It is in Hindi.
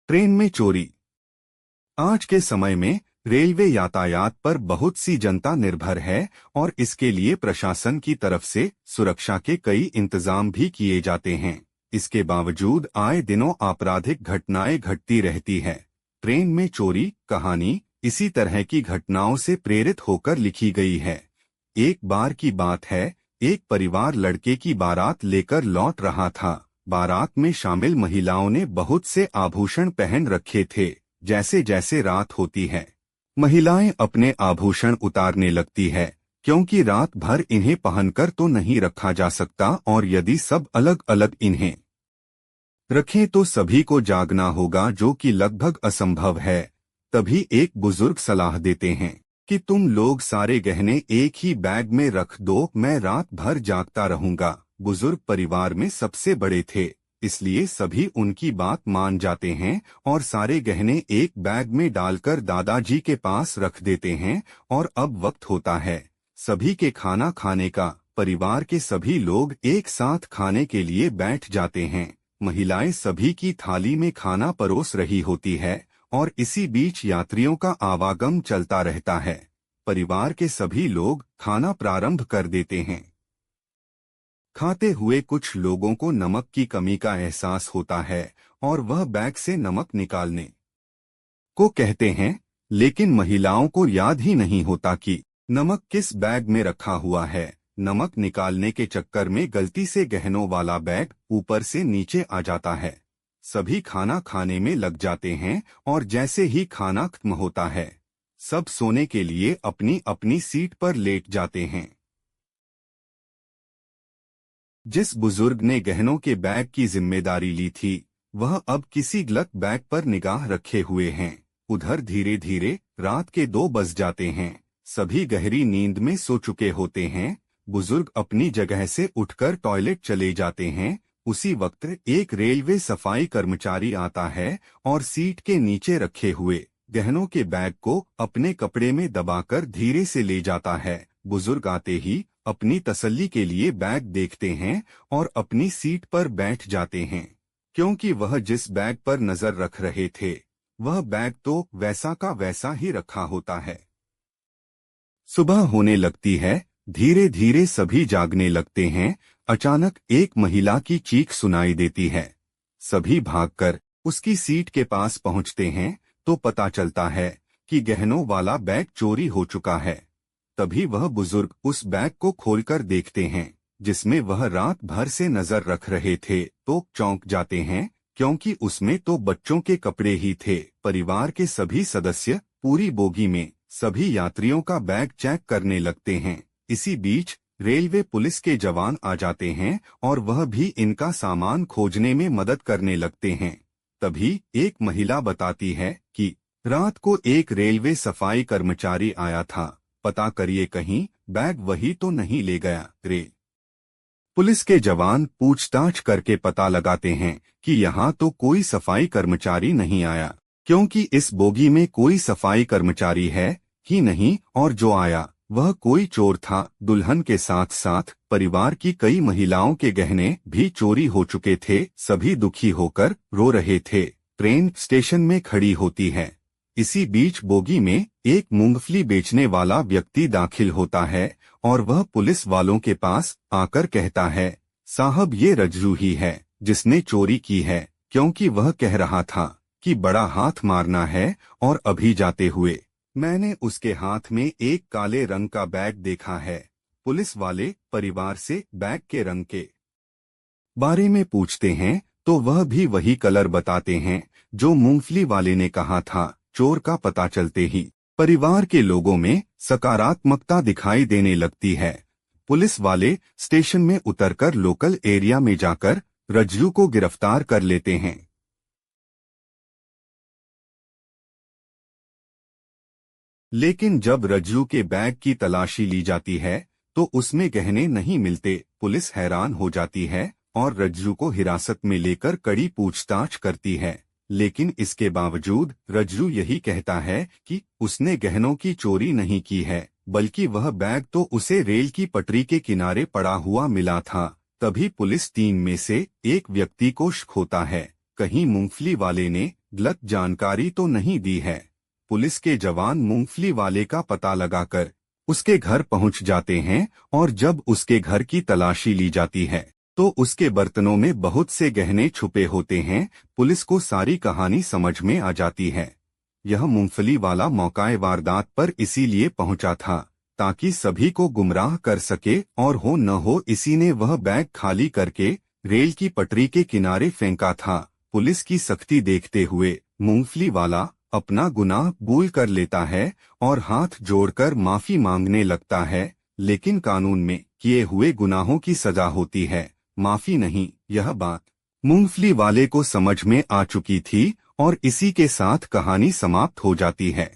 ट्रेन में चोरी। आज के समय में रेलवे यातायात पर बहुत सी जनता निर्भर है और इसके लिए प्रशासन की तरफ से सुरक्षा के कई इंतजाम भी किए जाते हैं। इसके बावजूद आए दिनों आपराधिक घटनाएं घटती रहती है। ट्रेन में चोरी कहानी इसी तरह की घटनाओं से प्रेरित होकर लिखी गई है। एक बार की बात है, एक परिवार लड़के की बारात लेकर लौट रहा था। बारात में शामिल महिलाओं ने बहुत से आभूषण पहन रखे थे। जैसे जैसे रात होती है, महिलाएं अपने आभूषण उतारने लगती है, क्योंकि रात भर इन्हें पहनकर तो नहीं रखा जा सकता और यदि सब अलग अलग इन्हें रखें तो सभी को जागना होगा, जो कि लगभग असंभव है। तभी एक बुजुर्ग सलाह देते हैं कि तुम लोग सारे गहने एक ही बैग में रख दो, मैं रात भर जागता रहूंगा। बुजुर्ग परिवार में सबसे बड़े थे, इसलिए सभी उनकी बात मान जाते हैं और सारे गहने एक बैग में डालकर दादाजी के पास रख देते हैं। और अब वक्त होता है सभी के खाना खाने का। परिवार के सभी लोग एक साथ खाने के लिए बैठ जाते हैं। महिलाएं सभी की थाली में खाना परोस रही होती है और इसी बीच यात्रियों का आवागम चलता रहता है। परिवार के सभी लोग खाना प्रारंभ कर देते हैं। खाते हुए कुछ लोगों को नमक की कमी का एहसास होता है और वह बैग से नमक निकालने को कहते हैं, लेकिन महिलाओं को याद ही नहीं होता कि नमक किस बैग में रखा हुआ है। नमक निकालने के चक्कर में गलती से गहनों वाला बैग ऊपर से नीचे आ जाता है। सभी खाना खाने में लग जाते हैं और जैसे ही खाना खत्म होता है, सब सोने के लिए अपनी अपनी सीट पर लेट जाते हैं। जिस बुजुर्ग ने गहनों के बैग की जिम्मेदारी ली थी, वह अब किसी गलत बैग पर निगाह रखे हुए हैं। उधर धीरे धीरे रात के 2 बज जाते हैं। सभी गहरी नींद में सो चुके होते हैं। बुजुर्ग अपनी जगह से उठकर टॉयलेट चले जाते हैं। उसी वक्त एक रेलवे सफाई कर्मचारी आता है और सीट के नीचे रखे हुए गहनों के बैग को अपने कपड़े में दबाकर धीरे से ले जाता है। बुजुर्ग आते ही अपनी तसल्ली के लिए बैग देखते हैं और अपनी सीट पर बैठ जाते हैं, क्योंकि वह जिस बैग पर नजर रख रहे थे, वह बैग तो वैसा का वैसा ही रखा होता है। सुबह होने लगती है। धीरे धीरे सभी जागने लगते हैं। अचानक एक महिला की चीख सुनाई देती है। सभी भागकर उसकी सीट के पास पहुंचते हैं तो पता चलता है कि गहनों वाला बैग चोरी हो चुका है। तभी वह बुजुर्ग उस बैग को खोलकर देखते हैं, जिसमें वह रात भर से नजर रख रहे थे, तो चौंक जाते हैं, क्योंकि उसमें तो बच्चों के कपड़े ही थे। परिवार के सभी सदस्य पूरी बोगी में सभी यात्रियों का बैग चेक करने लगते हैं। इसी बीच रेलवे पुलिस के जवान आ जाते हैं और वह भी इनका सामान खोजने में मदद करने लगते हैं। तभी एक महिला बताती है कि रात को एक रेलवे सफाई कर्मचारी आया था, पता करिए कहीं बैग वही तो नहीं ले गया रे। पुलिस के जवान पूछताछ करके पता लगाते हैं कि यहाँ तो कोई सफाई कर्मचारी नहीं आया, क्योंकि इस बोगी में कोई सफाई कर्मचारी है ही नहीं और जो आया वह कोई चोर था। दुल्हन के साथ साथ परिवार की कई महिलाओं के गहने भी चोरी हो चुके थे। सभी दुखी होकर रो रहे थे। ट्रेन स्टेशन में खड़ी होती है। इसी बीच बोगी में एक मूंगफली बेचने वाला व्यक्ति दाखिल होता है और वह पुलिस वालों के पास आकर कहता है, साहब ये रज्जू ही है जिसने चोरी की है, क्योंकि वह कह रहा था कि बड़ा हाथ मारना है और अभी जाते हुए मैंने उसके हाथ में एक काले रंग का बैग देखा है। पुलिस वाले परिवार से बैग के रंग के बारे में पूछते हैं तो वह भी वही कलर बताते हैं जो मूंगफली वाले ने कहा था। चोर का पता चलते ही परिवार के लोगों में सकारात्मकता दिखाई देने लगती है। पुलिस वाले स्टेशन में उतरकर लोकल एरिया में जाकर रज्जू को गिरफ्तार कर लेते हैं। लेकिन जब रज्जू के बैग की तलाशी ली जाती है तो उसमें गहने नहीं मिलते। पुलिस हैरान हो जाती है और रज्जू को हिरासत में लेकर कड़ी पूछताछ करती है, लेकिन इसके बावजूद रज्जू यही कहता है कि उसने गहनों की चोरी नहीं की है, बल्कि वह बैग तो उसे रेल की पटरी के किनारे पड़ा हुआ मिला था। तभी पुलिस टीम में से एक व्यक्ति को शक होता है कहीं मूंगफली वाले ने गलत जानकारी तो नहीं दी है। पुलिस के जवान मूंगफली वाले का पता लगाकर उसके घर पहुंच जाते हैं और जब उसके घर की तलाशी ली जाती है तो उसके बर्तनों में बहुत से गहने छुपे होते हैं। पुलिस को सारी कहानी समझ में आ जाती है। यह मूंगफली वाला मौकाए वारदात पर इसीलिए पहुंचा था ताकि सभी को गुमराह कर सके, और हो न हो इसी ने वह बैग खाली करके रेल की पटरी के किनारे फेंका था। पुलिस की सख्ती देखते हुए मूंगफली वाला अपना गुनाह कबूल कर लेता है और हाथ जोड़कर माफी मांगने लगता है, लेकिन कानून में किए हुए गुनाहों की सजा होती है, माफी नहीं। यह बात मूंगफली वाले को समझ में आ चुकी थी और इसी के साथ कहानी समाप्त हो जाती है।